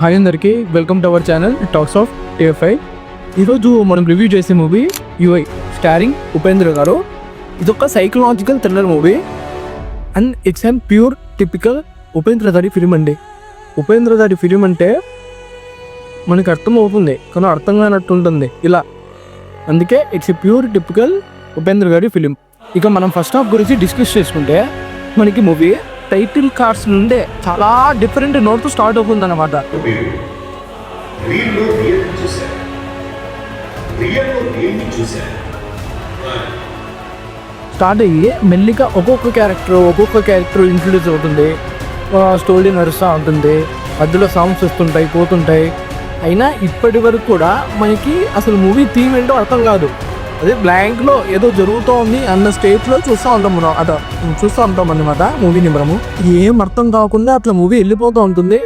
Hi అందరికీ, welcome to our channel talks of TFI. ఈరోజు మనం రివ్యూ చేసే మూవీ యుఐ స్టారింగ్ ఉపేంద్ర గారు. ఇదొక psychological thriller movie and it's an pure typical Upendra గారి ఫిలిం అండి. ఉపేంద్ర గారి ఫిలిం అంటే మనకి అర్థం అవుతుంది, కానీ అర్థం కానట్టు ఉంటుంది ఇలా. అందుకే it's a pure typical Upendra గారి ఫిలిం. ఇక మనం ఫస్ట్ హాఫ్ గురించి డిస్కస్ చేసుకుంటే మనకి మూవీ టైటిల్ కార్డ్స్ నుండే చాలా డిఫరెంట్ నోట్తో స్టార్ట్ అవుతుంది అనమాట. స్టార్ట్ అయ్యి మెల్లిగా ఒక్కొక్క క్యారెక్టర్ ఇంట్రడ్యూస్ అవుతుంది, స్టోరీ నడుస్తూ ఉంటుంది, మధ్యలో సాంగ్స్ వస్తుంటాయి పోతుంటాయి. అయినా ఇప్పటి వరకు కూడా మనకి అసలు మూవీ థీమ్ ఏంటో అర్థం కాదు. అదే బ్లాంక్లో ఏదో జరుగుతూ ఉంది అన్న స్టేజ్లో చూస్తూ ఉంటాం మనం, చూస్తూ ఉంటాం అన్నమాట మూవీని. మనము ఏం అర్థం కాకుండా అట్లా మూవీ వెళ్ళిపోతూ ఉంటుంది.